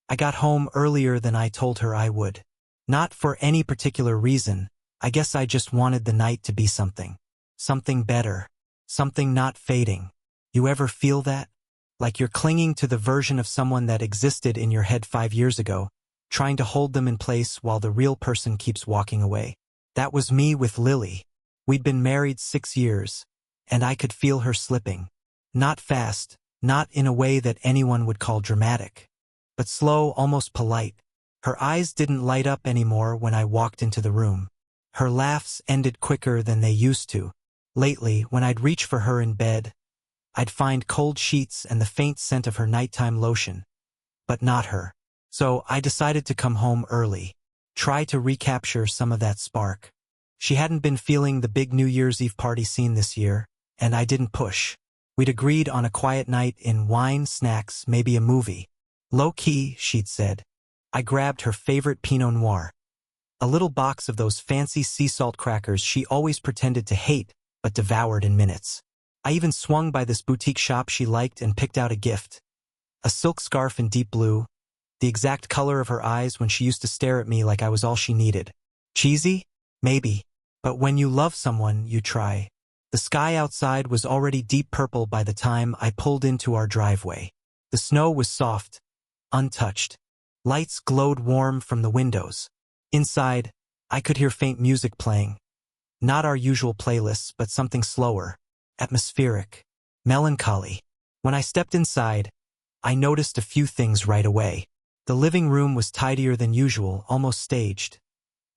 I got home earlier than I told her I would. Not for any particular reason, I guess I just wanted the night to be something. Something better. Something not fading. You ever feel that? Like you're clinging to the version of someone that existed in your head 5 years ago, trying to hold them in place while the real person keeps walking away. That was me with Lily. We'd been married 6 years, and I could feel her slipping. Not fast, not in a way that anyone would call dramatic, but slow, almost polite. Her eyes didn't light up anymore when I walked into the room. Her laughs ended quicker than they used to. Lately, when I'd reach for her in bed, I'd find cold sheets and the faint scent of her nighttime lotion. But not her. So I decided to come home early, try to recapture some of that spark. She hadn't been feeling the big New Year's Eve party scene this year, and I didn't push. We'd agreed on a quiet night in wine, snacks, maybe a movie. Low-key, she'd said. I grabbed her favorite Pinot Noir. A little box of those fancy sea salt crackers she always pretended to hate, but devoured in minutes. I even swung by this boutique shop she liked and picked out a gift. A silk scarf in deep blue, the exact color of her eyes when she used to stare at me like I was all she needed. Cheesy? Maybe. But when you love someone, you try. The sky outside was already deep purple by the time I pulled into our driveway. The snow was soft, untouched. Lights glowed warm from the windows. Inside, I could hear faint music playing. Not our usual playlists, but something slower, atmospheric, melancholy. When I stepped inside, I noticed a few things right away. The living room was tidier than usual, almost staged.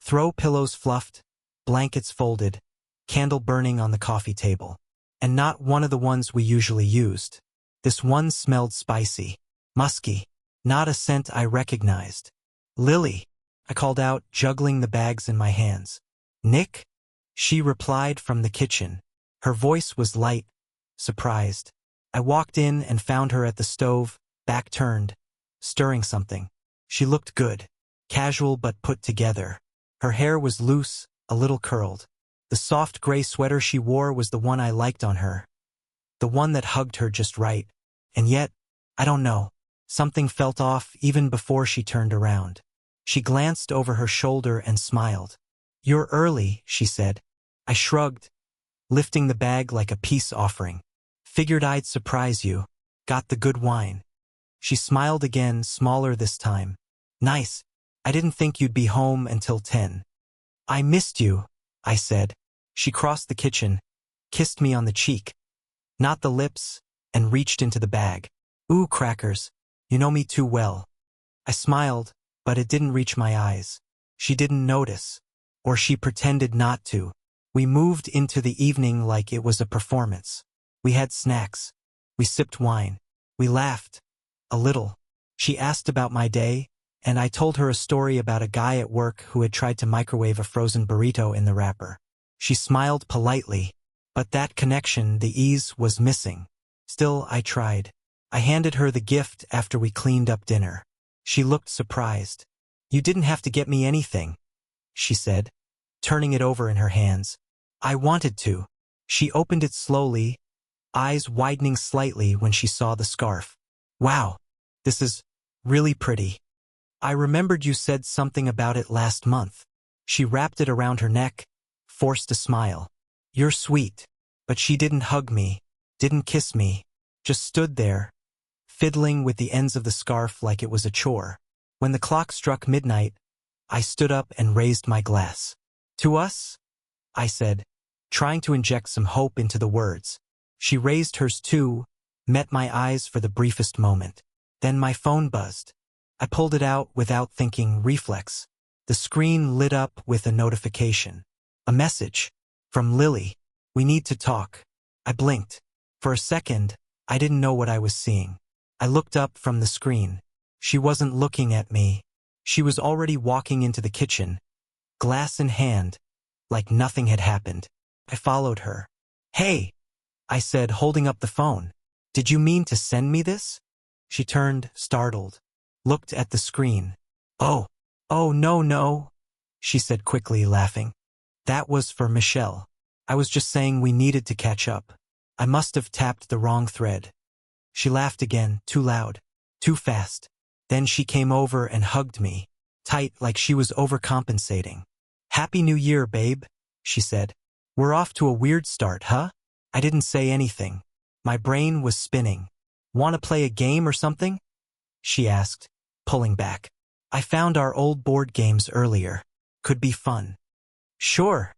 Throw pillows fluffed, blankets folded, candle burning on the coffee table. And not one of the ones we usually used. This one smelled spicy, musky, not a scent I recognized. Lily, I called out, juggling the bags in my hands. Nick? She replied from the kitchen. Her voice was light, surprised. I walked in and found her at the stove, back turned, stirring something. She looked good, casual but put together. Her hair was loose, a little curled. The soft gray sweater she wore was the one I liked on her. The one that hugged her just right. And yet, I don't know, something felt off even before she turned around. She glanced over her shoulder and smiled. You're early, she said. I shrugged, lifting the bag like a peace offering. Figured I'd surprise you. Got the good wine. She smiled again, smaller this time. Nice. I didn't think you'd be home until 10. I missed you, I said. She crossed the kitchen, kissed me on the cheek, not the lips, and reached into the bag. Ooh, crackers. You know me too well. I smiled, but it didn't reach my eyes. She didn't notice, or she pretended not to. We moved into the evening like it was a performance. We had snacks. We sipped wine. We laughed. A little. She asked about my day, and I told her a story about a guy at work who had tried to microwave a frozen burrito in the wrapper. She smiled politely, but that connection, the ease, was missing. Still, I tried. I handed her the gift after we cleaned up dinner. She looked surprised. You didn't have to get me anything, she said, turning it over in her hands. I wanted to. She opened it slowly, eyes widening slightly when she saw the scarf. Wow, this is really pretty. I remembered you said something about it last month. She wrapped it around her neck, forced a smile. You're sweet. But she didn't hug me, didn't kiss me, just stood there, fiddling with the ends of the scarf like it was a chore. When the clock struck midnight, I stood up and raised my glass. To us? I said, trying to inject some hope into the words. She raised hers too, met my eyes for the briefest moment. Then my phone buzzed. I pulled it out without thinking, reflex. The screen lit up with a notification. A message. From Lily. We need to talk. I blinked. For a second, I didn't know what I was seeing. I looked up from the screen. She wasn't looking at me. She was already walking into the kitchen, glass in hand, like nothing had happened. I followed her. Hey, I said, holding up the phone. Did you mean to send me this? She turned, startled, looked at the screen. Oh, no, she said quickly, laughing. That was for Michelle. I was just saying we needed to catch up. I must have tapped the wrong thread. She laughed again, too loud, too fast. Then she came over and hugged me, tight like she was overcompensating. "Happy New Year, babe," she said. "We're off to a weird start, huh?" I didn't say anything. My brain was spinning. "Want to play a game or something?" she asked, pulling back. "I found our old board games earlier. Could be fun." "Sure,"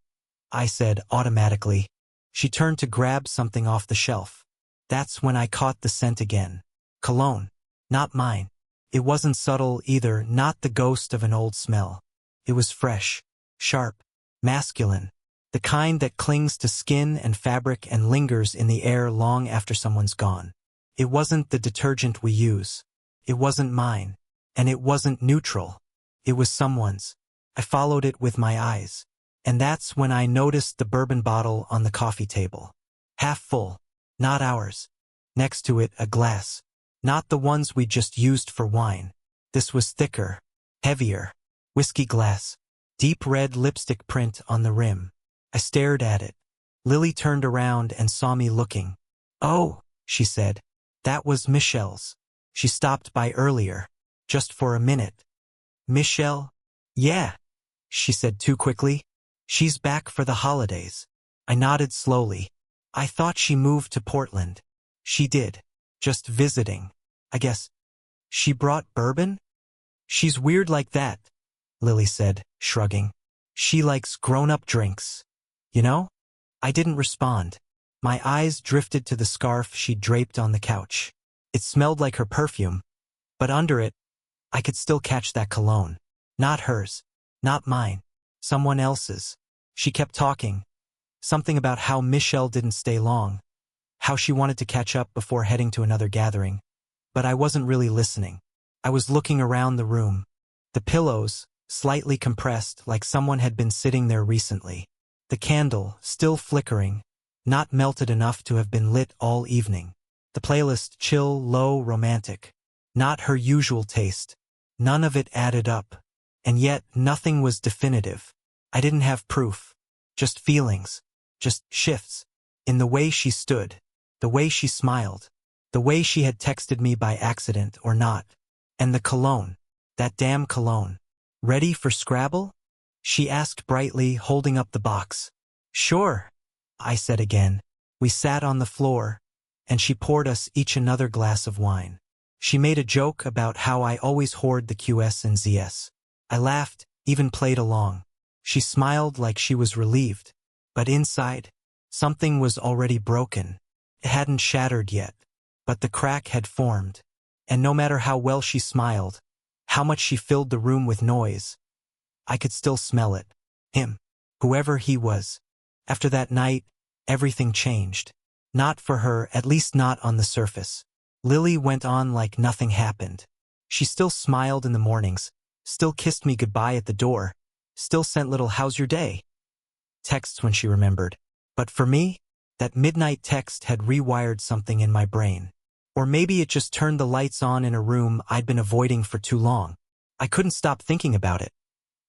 I said automatically. She turned to grab something off the shelf. That's when I caught the scent again. Cologne. Not mine. It wasn't subtle either, not the ghost of an old smell. It was fresh, sharp, masculine. The kind that clings to skin and fabric and lingers in the air long after someone's gone. It wasn't the detergent we use. It wasn't mine. And it wasn't neutral. It was someone's. I followed it with my eyes. And that's when I noticed the bourbon bottle on the coffee table. Half full. Not ours. Next to it, a glass. Not the ones we just used for wine. This was thicker. Heavier. Whiskey glass. Deep red lipstick print on the rim. I stared at it. Lily turned around and saw me looking. "Oh," she said. "That was Michelle's. She stopped by earlier. Just for a minute." "Michelle?" "Yeah," she said too quickly. "She's back for the holidays." I nodded slowly. "I thought she moved to Portland." "She did. Just visiting, I guess." "She brought bourbon?" "She's weird like that," Lily said, shrugging. "She likes grown-up drinks. You know?" I didn't respond. My eyes drifted to the scarf she draped on the couch. It smelled like her perfume, but under it, I could still catch that cologne. Not hers. Not mine. Someone else's. She kept talking. Something about how Michelle didn't stay long. How she wanted to catch up before heading to another gathering. But I wasn't really listening. I was looking around the room. The pillows, slightly compressed like someone had been sitting there recently. The candle, still flickering, not melted enough to have been lit all evening. The playlist, chill, low, romantic. Not her usual taste. None of it added up. And yet, nothing was definitive. I didn't have proof. Just feelings. Just shifts. In the way she stood. The way she smiled. The way she had texted me by accident or not. And the cologne. That damn cologne. "Ready for Scrabble?" she asked brightly, holding up the box. "Sure," I said again. We sat on the floor, and she poured us each another glass of wine. She made a joke about how I always hoard the QS and ZS. I laughed, even played along. She smiled like she was relieved. But inside, something was already broken. It hadn't shattered yet, but the crack had formed. And no matter how well she smiled, how much she filled the room with noise, I could still smell it. Him. Whoever he was. After that night, everything changed. Not for her, at least not on the surface. Lily went on like nothing happened. She still smiled in the mornings, still kissed me goodbye at the door, still sent little "how's your day?" texts when she remembered. But for me, that midnight text had rewired something in my brain. Or maybe it just turned the lights on in a room I'd been avoiding for too long. I couldn't stop thinking about it.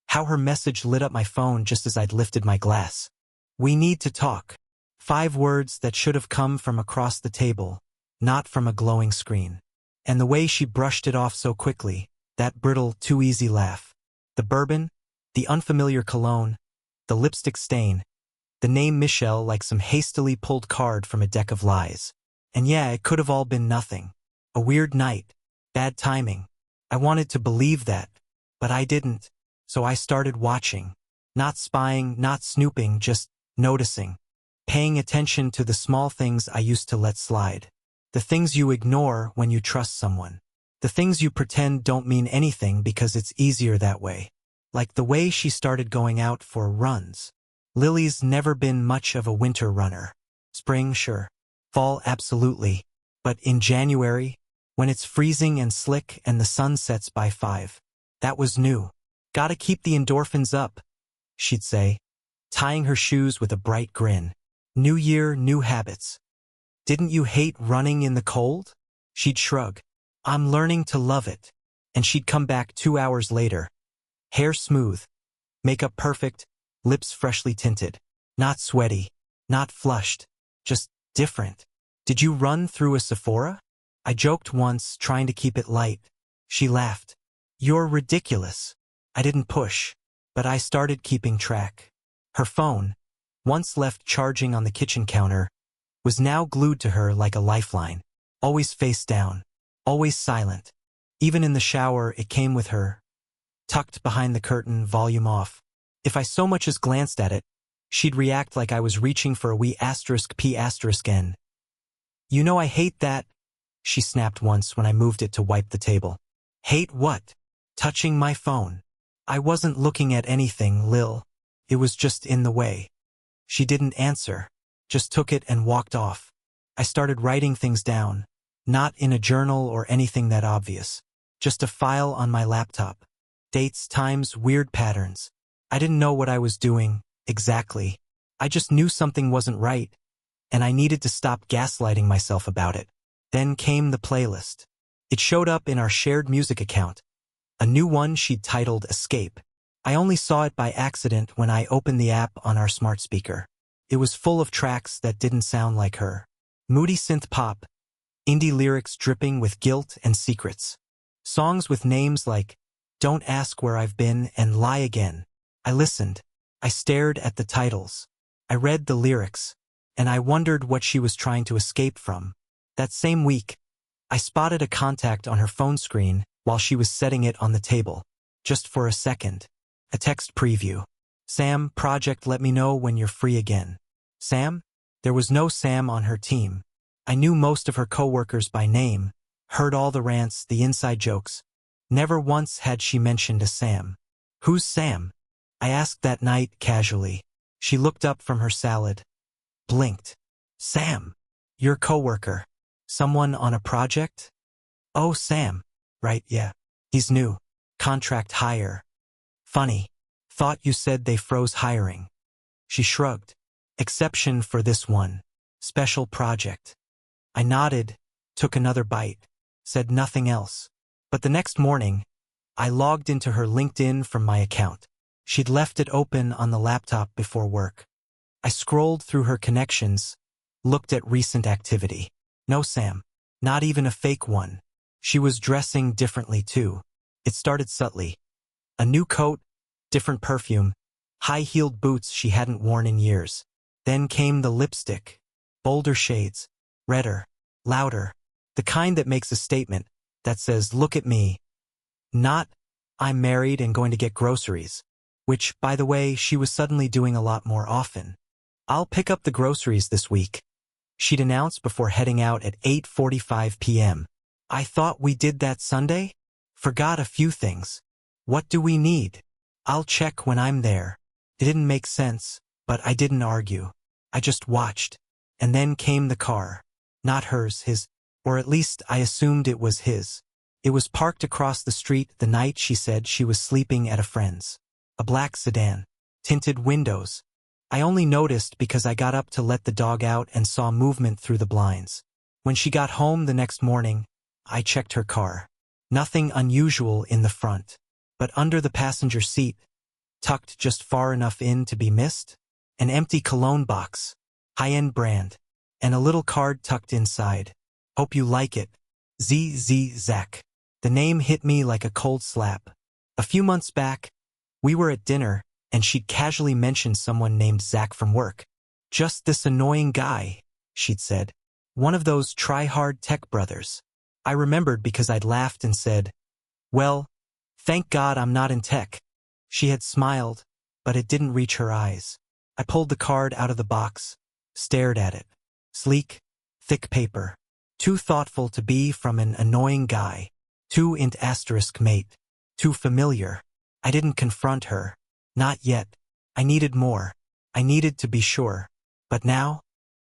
How her message lit up my phone just as I'd lifted my glass. "We need to talk." 5 words that should have come from across the table, not from a glowing screen. And the way she brushed it off so quickly, that brittle, too easy laugh. The bourbon, the unfamiliar cologne, the lipstick stain, the name Michelle like some hastily pulled card from a deck of lies. And yeah, it could have all been nothing. A weird night. Bad timing. I wanted to believe that, but I didn't. So I started watching. Not spying, not snooping, just noticing. Paying attention to the small things I used to let slide. The things you ignore when you trust someone. The things you pretend don't mean anything because it's easier that way. Like the way she started going out for runs. Lily's never been much of a winter runner. Spring, sure. Fall, absolutely. But in January, when it's freezing and slick and the sun sets by 5, that was new. "Gotta keep the endorphins up," she'd say, tying her shoes with a bright grin. "New year, new habits." "Didn't you hate running in the cold?" She'd shrug. "I'm learning to love it." And she'd come back 2 hours later. Hair smooth, makeup perfect, lips freshly tinted. Not sweaty, not flushed, just different. "Did you run through a Sephora?" I joked once, trying to keep it light. She laughed. You're ridiculous. I didn't push, but I started keeping track. Her phone, once left charging on the kitchen counter, was now glued to her like a lifeline. Always face down. Always silent. Even in the shower, it came with her, tucked behind the curtain, volume off. If I so much as glanced at it, she'd react like I was reaching for a wee asterisk p asterisk n. You know I hate that, she snapped once when I moved it to wipe the table. Hate what? Touching my phone. I wasn't looking at anything, Lil. It was just in the way. She didn't answer, just took it and walked off. I started writing things down, not in a journal or anything that obvious, just a file on my laptop. Dates, times, weird patterns. I didn't know what I was doing, exactly. I just knew something wasn't right, and I needed to stop gaslighting myself about it. Then came the playlist. It showed up in our shared music account, a new one she'd titled Escape. I only saw it by accident when I opened the app on our smart speaker. It was full of tracks that didn't sound like her. Moody synth pop, indie lyrics dripping with guilt and secrets. Songs with names like Don't Ask Where I've Been and Lie Again. I listened. I stared at the titles. I read the lyrics, and I wondered what she was trying to escape from. That same week, I spotted a contact on her phone screen while she was setting it on the table. Just for a second. A text preview. Sam, project, let me know when you're free again. Sam? There was no Sam on her team. I knew most of her coworkers by name, heard all the rants, the inside jokes. Never once had she mentioned a Sam. Who's Sam? I asked that night casually. She looked up from her salad, blinked. Sam, your coworker. Someone on a project? Oh, Sam. Right, yeah. He's new. Contract hire. Funny. Thought you said they froze hiring. She shrugged. Exception for this one. Special project. I nodded, took another bite, said nothing else. But the next morning, I logged into her LinkedIn from my account. She'd left it open on the laptop before work. I scrolled through her connections, looked at recent activity. No Sam. Not even a fake one. She was dressing differently too. It started subtly. A new coat, different perfume, high-heeled boots she hadn't worn in years. Then came the lipstick. Bolder shades. Redder. Louder. The kind that makes a statement, that says, look at me. Not, I'm married and going to get groceries. Which, by the way, she was suddenly doing a lot more often. I'll pick up the groceries this week, she'd announced before heading out at 8:45 p.m. I thought we did that Sunday? Forgot a few things. What do we need? I'll check when I'm there. It didn't make sense, but I didn't argue. I just watched. And then came the car. Not hers, his, or at least I assumed it was his. It was parked across the street the night she said she was sleeping at a friend's. A black sedan. Tinted windows. I only noticed because I got up to let the dog out and saw movement through the blinds. When she got home the next morning, I checked her car. Nothing unusual in the front. But under the passenger seat, tucked just far enough in to be missed, an empty cologne box, high-end brand, and a little card tucked inside. Hope you like it. ZZ Zach. The name hit me like a cold slap. A few months back, we were at dinner, and she'd casually mentioned someone named Zach from work. Just this annoying guy, she'd said. One of those try-hard tech brothers. I remembered because I'd laughed and said, well, thank God I'm not in tech. She had smiled, but it didn't reach her eyes. I pulled the card out of the box, stared at it. Sleek, thick paper. Too thoughtful to be from an annoying guy. Too int asterisk mate. Too familiar. I didn't confront her. Not yet. I needed more. I needed to be sure. But now,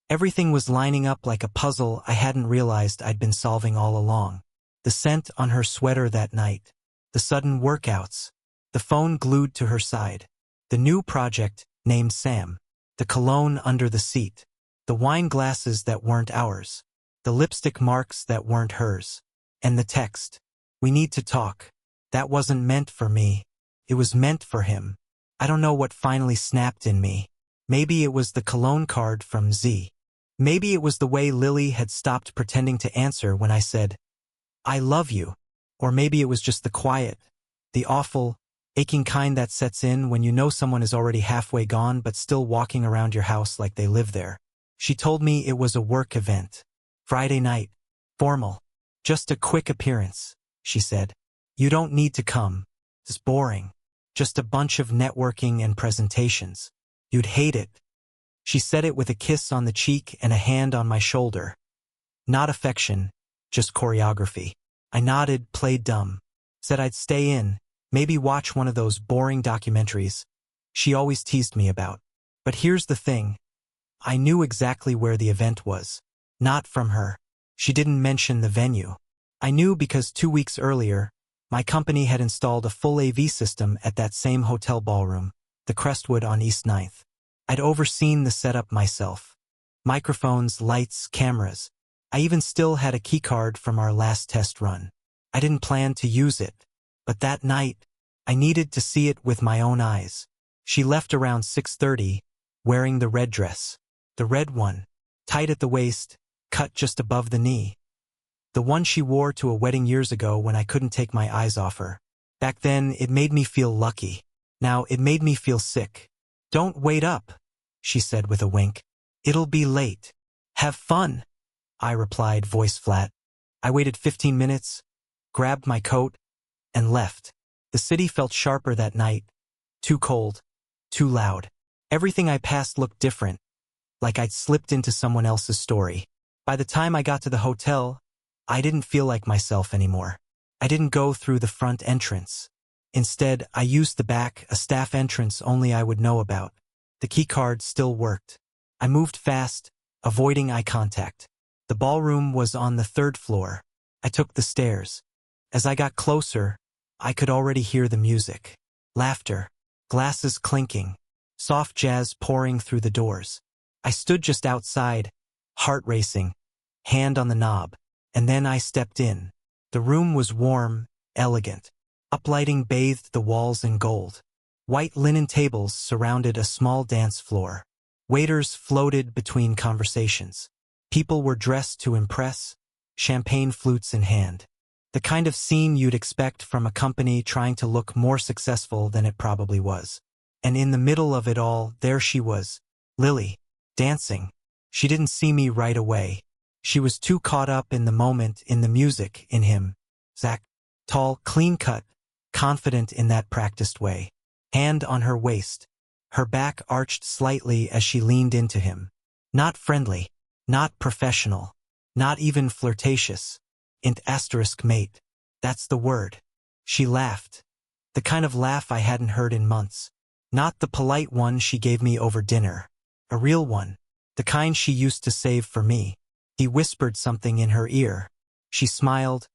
everything was lining up like a puzzle I hadn't realized I'd been solving all along. The scent on her sweater that night. The sudden workouts. The phone glued to her side. The new project, named Sam. The cologne under the seat. The wine glasses that weren't ours. The lipstick marks that weren't hers. And the text. We need to talk. That wasn't meant for me. It was meant for him. I don't know what finally snapped in me. Maybe it was the cologne card from Z. Maybe it was the way Lily had stopped pretending to answer when I said, I love you. Or maybe it was just the quiet, the awful, aching kind that sets in when you know someone is already halfway gone but still walking around your house like they live there. She told me it was a work event. Friday night. Formal. Just a quick appearance, she said. You don't need to come. It's boring. Just a bunch of networking and presentations. You'd hate it. She said it with a kiss on the cheek and a hand on my shoulder. Not affection, just choreography. I nodded, played dumb. Said I'd stay in, maybe watch one of those boring documentaries she always teased me about. But here's the thing. I knew exactly where the event was. Not from her. She didn't mention the venue. I knew because 2 weeks earlier, my company had installed a full AV system at that same hotel ballroom, the Crestwood on East 9th. I'd overseen the setup myself. Microphones, lights, cameras. I even still had a keycard from our last test run. I didn't plan to use it, but that night, I needed to see it with my own eyes. She left around 6:30, wearing the red dress. The red one, tight at the waist, cut just above the knee. The one she wore to a wedding years ago when I couldn't take my eyes off her. Back then, it made me feel lucky. Now, it made me feel sick. Don't wait up, she said with a wink. It'll be late. Have fun, I replied, voice flat. I waited 15 minutes, grabbed my coat, and left. The city felt sharper that night. Too cold, too loud. Everything I passed looked different, like I'd slipped into someone else's story. By the time I got to the hotel, I didn't feel like myself anymore. I didn't go through the front entrance. Instead, I used the back, a staff entrance only I would know about. The keycard still worked. I moved fast, avoiding eye contact. The ballroom was on the 3rd floor. I took the stairs. As I got closer, I could already hear the music. Laughter, glasses clinking, soft jazz pouring through the doors. I stood just outside, heart racing, hand on the knob, and then I stepped in. The room was warm, elegant. Uplighting bathed the walls in gold. White linen tables surrounded a small dance floor. Waiters floated between conversations. People were dressed to impress, champagne flutes in hand. The kind of scene you'd expect from a company trying to look more successful than it probably was. And in the middle of it all, there she was, Lily, dancing. She didn't see me right away. She was too caught up in the moment, in the music, in him. Zach, tall, clean-cut, confident in that practiced way. Hand on her waist. Her back arched slightly as she leaned into him. Not friendly. Not professional. Not even flirtatious. Mate. That's the word. She laughed. The kind of laugh I hadn't heard in months. Not the polite one she gave me over dinner. A real one. The kind she used to save for me. He whispered something in her ear. She smiled,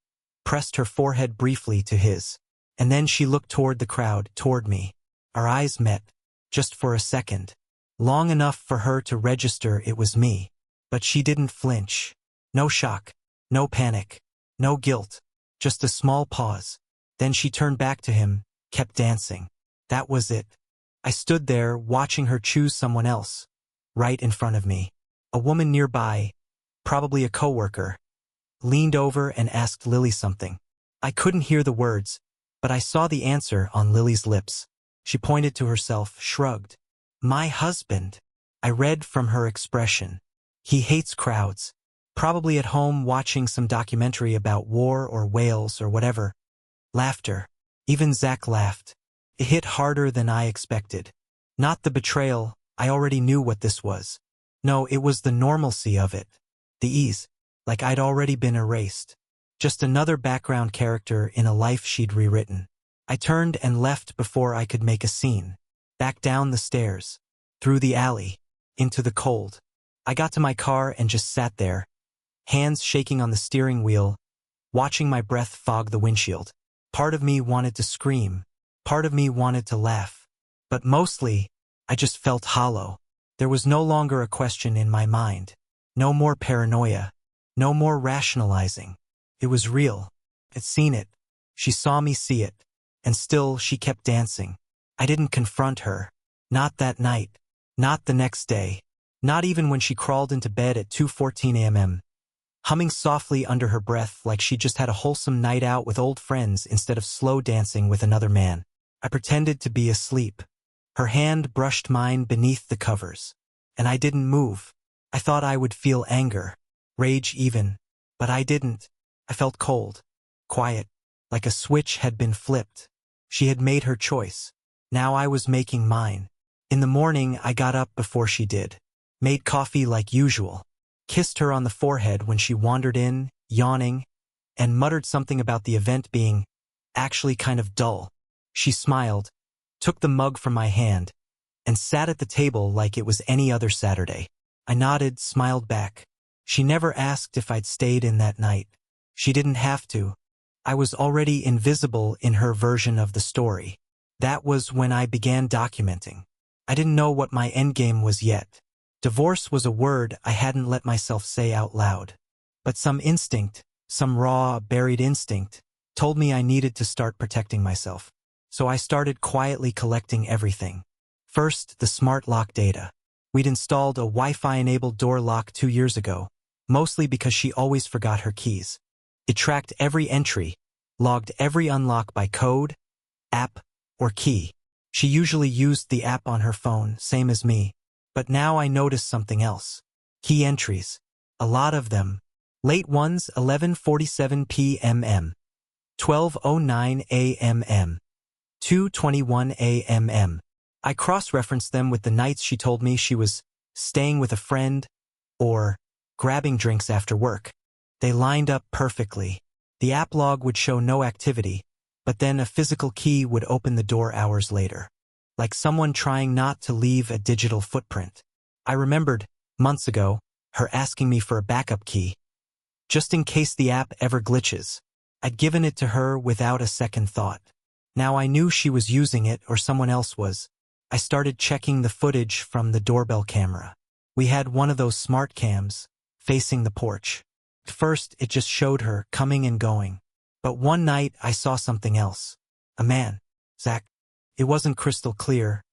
pressed her forehead briefly to his. And then she looked toward the crowd, toward me. Our eyes met, just for a second. Long enough for her to register it was me. But she didn't flinch. No shock, no panic, no guilt. Just a small pause. Then she turned back to him, kept dancing. That was it. I stood there, watching her choose someone else. Right in front of me. A woman nearby, probably a coworker, leaned over and asked Lily something. I couldn't hear the words, but I saw the answer on Lily's lips. She pointed to herself, shrugged. My husband. I read from her expression. He hates crowds. Probably at home watching some documentary about war or whales or whatever. Laughter. Even Zach laughed. It hit harder than I expected. Not the betrayal, I already knew what this was. No, it was the normalcy of it. The ease. Like I'd already been erased. Just another background character in a life she'd rewritten. I turned and left before I could make a scene. Back down the stairs. Through the alley. Into the cold. I got to my car and just sat there. Hands shaking on the steering wheel. Watching my breath fog the windshield. Part of me wanted to scream. Part of me wanted to laugh. But mostly, I just felt hollow. There was no longer a question in my mind. No more paranoia. No more rationalizing. It was real. I'd seen it. She saw me see it. And still, she kept dancing. I didn't confront her. Not that night. Not the next day. Not even when she crawled into bed at 2:14 a.m. humming softly under her breath like she just had a wholesome night out with old friends instead of slow dancing with another man. I pretended to be asleep. Her hand brushed mine beneath the covers, and I didn't move. I thought I would feel anger, rage even, but I didn't. I felt cold, quiet, like a switch had been flipped. She had made her choice. Now I was making mine. In the morning, I got up before she did, made coffee like usual, kissed her on the forehead when she wandered in, yawning, and muttered something about the event being actually kind of dull. She smiled, took the mug from my hand, and sat at the table like it was any other Saturday. I nodded, smiled back. She never asked if I'd stayed in that night. She didn't have to. I was already invisible in her version of the story. That was when I began documenting. I didn't know what my endgame was yet. Divorce was a word I hadn't let myself say out loud. But some instinct, some raw, buried instinct, told me I needed to start protecting myself. So I started quietly collecting everything. First, the smart lock data. We'd installed a Wi-Fi-enabled door lock 2 years ago, mostly because she always forgot her keys. It tracked every entry, logged every unlock by code, app, or key. She usually used the app on her phone, same as me. But now I noticed something else. Key entries. A lot of them. Late ones, 11:47 p.m., 12:09 a.m., 2:21 a.m. I cross-referenced them with the nights she told me she was staying with a friend or grabbing drinks after work. They lined up perfectly. The app log would show no activity, but then a physical key would open the door hours later, like someone trying not to leave a digital footprint. I remembered, months ago, her asking me for a backup key, just in case the app ever glitches. I'd given it to her without a second thought. Now I knew she was using it or someone else was. I started checking the footage from the doorbell camera. We had one of those smart cams, facing the porch. At first, it just showed her coming and going. But one night, I saw something else. A man. Zach. It wasn't crystal clear,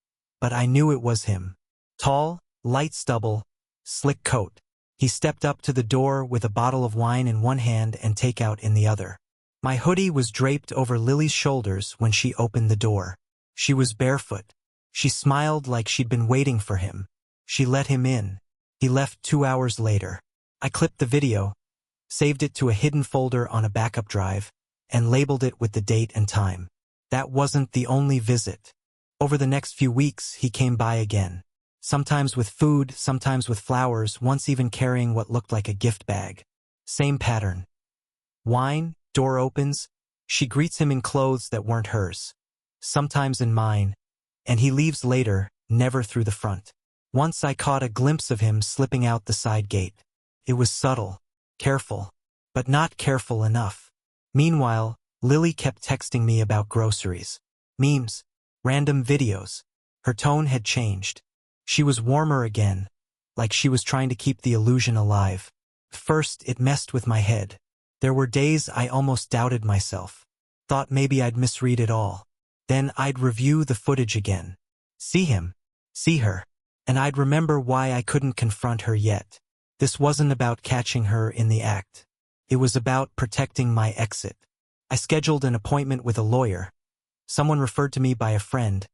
but I knew it was him. Tall, light stubble, slick coat. He stepped up to the door with a bottle of wine in one hand and takeout in the other. My hoodie was draped over Lily's shoulders when she opened the door. She was barefoot. She smiled like she'd been waiting for him. She let him in. He left 2 hours later. I clipped the video, saved it to a hidden folder on a backup drive, and labeled it with the date and time. That wasn't the only visit. Over the next few weeks, he came by again. Sometimes with food, sometimes with flowers, once even carrying what looked like a gift bag. Same pattern. Wine, door opens, she greets him in clothes that weren't hers. Sometimes in mine, and he leaves later, never through the front. Once I caught a glimpse of him slipping out the side gate. It was subtle, careful, but not careful enough. Meanwhile, Lily kept texting me about groceries, memes, random videos. Her tone had changed. She was warmer again, like she was trying to keep the illusion alive. First, it messed with my head. There were days I almost doubted myself. Thought maybe I'd misread it all. Then I'd review the footage again. See him, see her, and I'd remember why I couldn't confront her yet. This wasn't about catching her in the act. It was about protecting my exit. I scheduled an appointment with a lawyer, someone referred to me by a friend,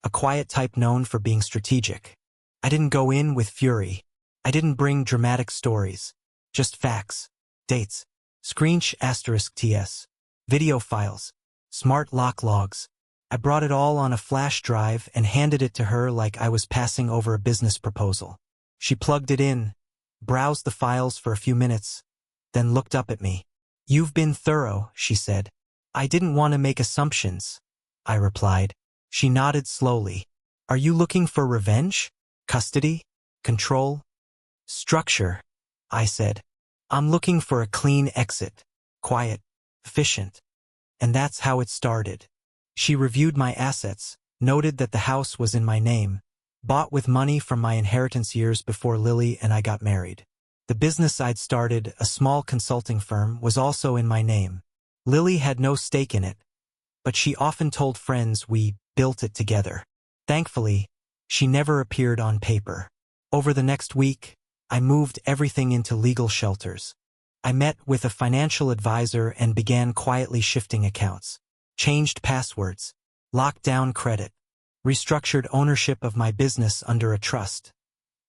a quiet type known for being strategic. I didn't go in with fury. I didn't bring dramatic stories, just facts, dates, **TS, video files, smart lock logs. I brought it all on a flash drive and handed it to her like I was passing over a business proposal. She plugged it in, browsed the files for a few minutes, then looked up at me. "You've been thorough," she said. "I didn't want to make assumptions," I replied. She nodded slowly. "Are you looking for revenge? Custody? Control? Structure?" I said. "I'm looking for a clean exit. Quiet. Efficient." And that's how it started. She reviewed my assets, noted that the house was in my name, bought with money from my inheritance years before Lily and I got married. The business I'd started, a small consulting firm, was also in my name. Lily had no stake in it, but she often told friends we built it together. Thankfully, she never appeared on paper. Over the next week, I moved everything into legal shelters. I met with a financial advisor and began quietly shifting accounts. Changed passwords. Locked down credit. Restructured ownership of my business under a trust.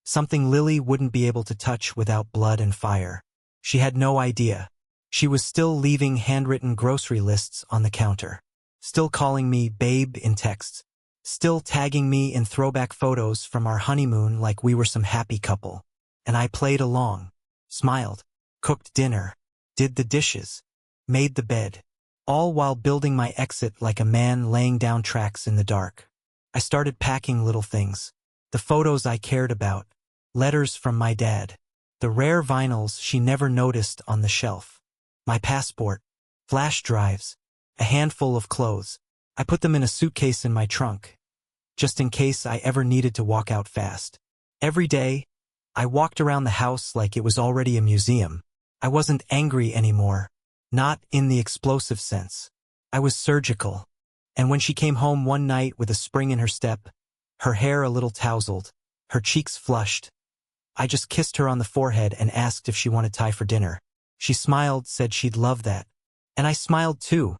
Something Lily wouldn't be able to touch without blood and fire. She had no idea. She was still leaving handwritten grocery lists on the counter. Still calling me babe in texts. Still tagging me in throwback photos from our honeymoon like we were some happy couple. And I played along. Smiled. Cooked dinner. Did the dishes. Made the bed. All while building my exit like a man laying down tracks in the dark. I started packing little things. The photos I cared about. Letters from my dad. The rare vinyls she never noticed on the shelf. My passport. Flash drives. A handful of clothes. I put them in a suitcase in my trunk, just in case I ever needed to walk out fast. Every day, I walked around the house like it was already a museum. I wasn't angry anymore, not in the explosive sense. I was surgical. And when she came home one night with a spring in her step, her hair a little tousled, her cheeks flushed, I just kissed her on the forehead and asked if she wanted Thai for dinner. She smiled, said she'd love that. And I smiled too,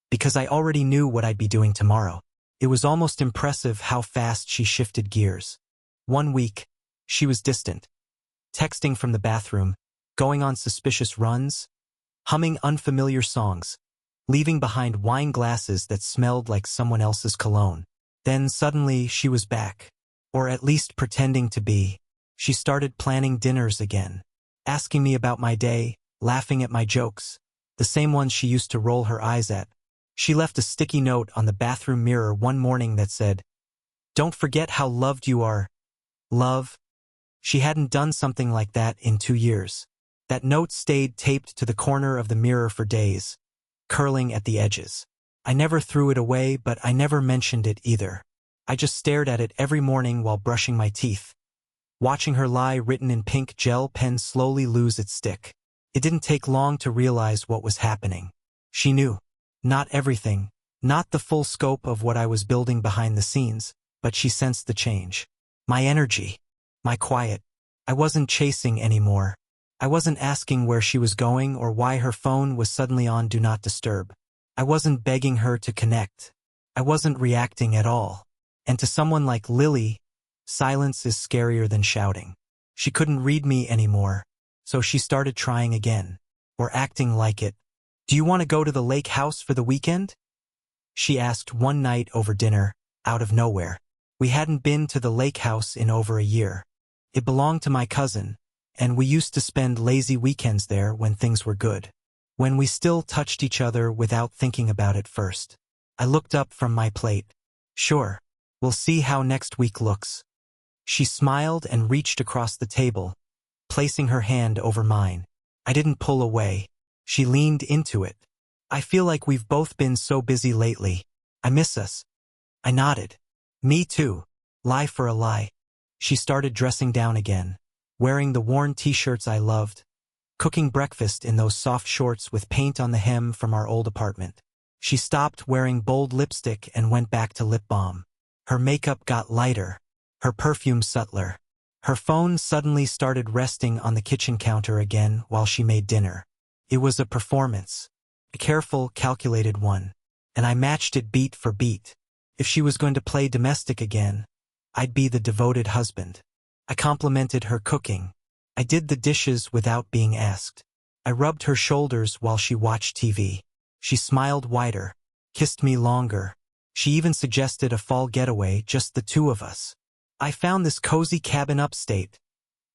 because I already knew what I'd be doing tomorrow. It was almost impressive how fast she shifted gears. 1 week, she was distant. Texting from the bathroom, going on suspicious runs, humming unfamiliar songs, leaving behind wine glasses that smelled like someone else's cologne. Then suddenly she was back, or at least pretending to be. She started planning dinners again, asking me about my day, laughing at my jokes, the same ones she used to roll her eyes at. She left a sticky note on the bathroom mirror one morning that said, "Don't forget how loved you are. Love." She hadn't done something like that in 2 years. That note stayed taped to the corner of the mirror for days, curling at the edges. I never threw it away, but I never mentioned it either. I just stared at it every morning while brushing my teeth, watching her lie written in pink gel pen slowly lose its stick. It didn't take long to realize what was happening. She knew. Not everything, not the full scope of what I was building behind the scenes, but she sensed the change. My energy. My quiet. I wasn't chasing anymore. I wasn't asking where she was going or why her phone was suddenly on Do Not Disturb. I wasn't begging her to connect. I wasn't reacting at all. And to someone like Lily, silence is scarier than shouting. She couldn't read me anymore, so she started trying again, or acting like it. "Do you want to go to the lake house for the weekend?" she asked one night over dinner, out of nowhere. We hadn't been to the lake house in over a year. It belonged to my cousin, and we used to spend lazy weekends there when things were good. When we still touched each other without thinking about it first. I looked up from my plate. "Sure. We'll see how next week looks." She smiled and reached across the table, placing her hand over mine. I didn't pull away. She leaned into it. "I feel like we've both been so busy lately. I miss us." I nodded. "Me too. Lie for a lie." She started dressing down again, wearing the worn t-shirts I loved, cooking breakfast in those soft shorts with paint on the hem from our old apartment. She stopped wearing bold lipstick and went back to lip balm. Her makeup got lighter, her perfume subtler. Her phone suddenly started resting on the kitchen counter again while she made dinner. It was a performance, a careful, calculated one, and I matched it beat for beat. If she was going to play domestic again, I'd be the devoted husband. I complimented her cooking. I did the dishes without being asked. I rubbed her shoulders while she watched TV. She smiled wider, kissed me longer. She even suggested a fall getaway, just the two of us. "I found this cozy cabin upstate,"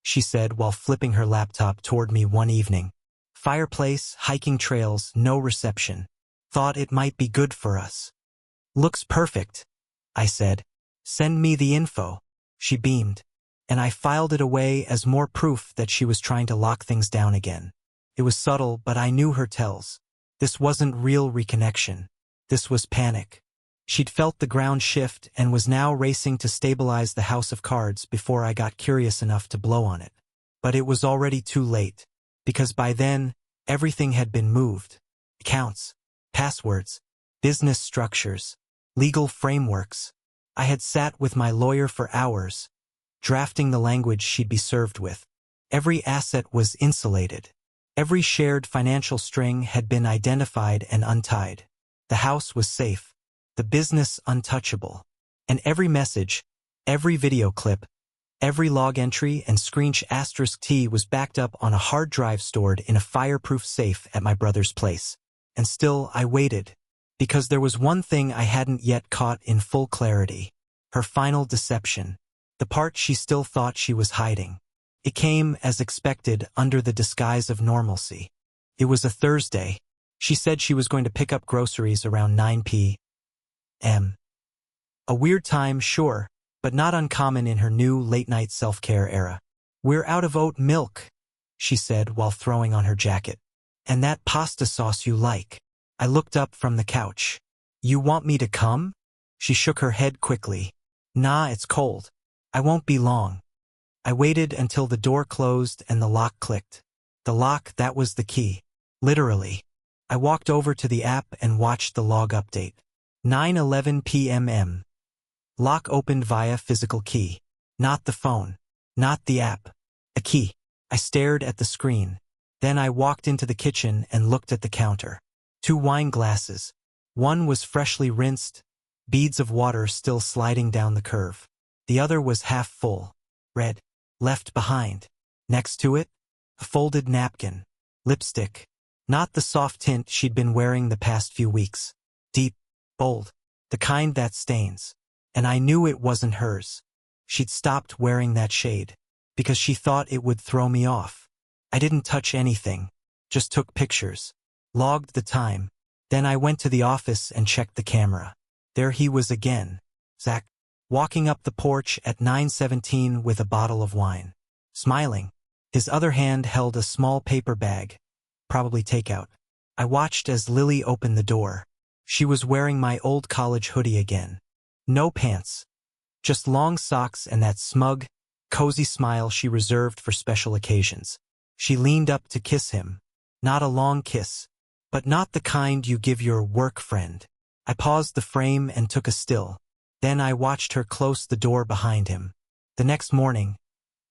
she said while flipping her laptop toward me one evening. "Fireplace, hiking trails, no reception. Thought it might be good for us." "Looks perfect," I said. "Send me the info." She beamed, and I filed it away as more proof that she was trying to lock things down again. It was subtle, but I knew her tells. This wasn't real reconnection. This was panic. She'd felt the ground shift and was now racing to stabilize the house of cards before I got curious enough to blow on it. But it was already too late, because by then, everything had been moved. Accounts, passwords, business structures, legal frameworks. I had sat with my lawyer for hours, drafting the language she'd be served with. Every asset was insulated. Every shared financial string had been identified and untied. The house was safe, the business untouchable. And every message, every video clip, every log entry and screenshot *T was backed up on a hard drive stored in a fireproof safe at my brother's place. And still I waited, because there was one thing I hadn't yet caught in full clarity. Her final deception. The part she still thought she was hiding. It came, as expected, under the disguise of normalcy. It was a Thursday. She said she was going to pick up groceries around 9 p.m. A weird time, sure, but not uncommon in her new late-night self-care era. "We're out of oat milk," she said while throwing on her jacket. "And that pasta sauce you like." I looked up from the couch. "You want me to come?" She shook her head quickly. "Nah, it's cold. I won't be long." I waited until the door closed and the lock clicked. The lock, that was the key. Literally. I walked over to the app and watched the log update. 9:11 p.m. Lock opened via physical key. Not the phone. Not the app. A key. I stared at the screen. Then I walked into the kitchen and looked at the counter. 2 wine glasses. One was freshly rinsed, beads of water still sliding down the curve. The other was half full. Red. Left behind. Next to it, a folded napkin. Lipstick. Not the soft tint she'd been wearing the past few weeks. Deep. Bold. The kind that stains. And I knew it wasn't hers. She'd stopped wearing that shade. Because she thought it would throw me off. I didn't touch anything. Just took pictures. Logged the time. Then I went to the office and checked the camera. There he was again. Zach. Walking up the porch at 9:17 with a bottle of wine. Smiling. His other hand held a small paper bag. Probably takeout. I watched as Lily opened the door. She was wearing my old college hoodie again. No pants. Just long socks and that smug, cozy smile she reserved for special occasions. She leaned up to kiss him. Not a long kiss. But not the kind you give your work friend. I paused the frame and took a still. Then I watched her close the door behind him. The next morning,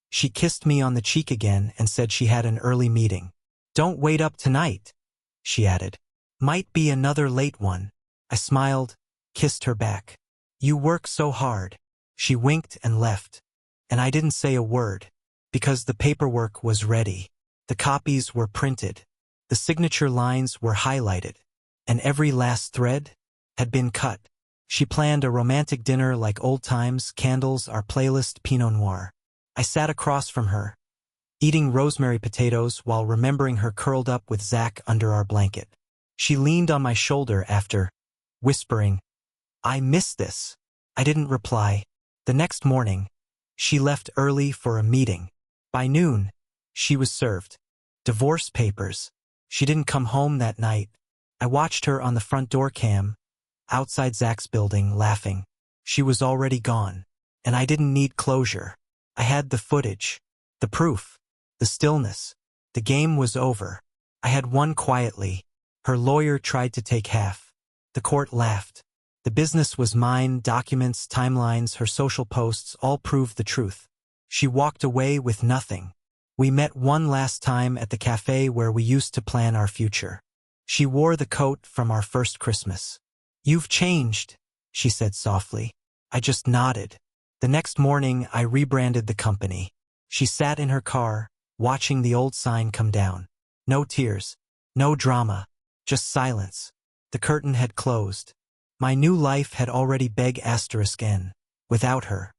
she kissed me on the cheek again and said she had an early meeting. "Don't wait up tonight," she added. "Might be another late one." I smiled, kissed her back. "You work so hard." She winked and left. And I didn't say a word, because the paperwork was ready. The copies were printed. The signature lines were highlighted. And every last thread had been cut. She planned a romantic dinner like old times, candles, our playlist, Pinot Noir. I sat across from her, eating rosemary potatoes while remembering her curled up with Zach under our blanket. She leaned on my shoulder after, whispering, "I miss this." I didn't reply. The next morning, she left early for a meeting. By noon, she was served. Divorce papers. She didn't come home that night. I watched her on the front door cam, outside Zach's building, laughing. She was already gone. And I didn't need closure. I had the footage, the proof, the stillness. The game was over. I had won quietly. Her lawyer tried to take half. The court laughed. The business was mine, documents, timelines, her social posts all proved the truth. She walked away with nothing. We met one last time at the cafe where we used to plan our future. She wore the coat from our first Christmas. "You've changed," she said softly. I just nodded. The next morning, I rebranded the company. She sat in her car, watching the old sign come down. No tears, no drama, just silence. The curtain had closed. My new life had already begun, without her.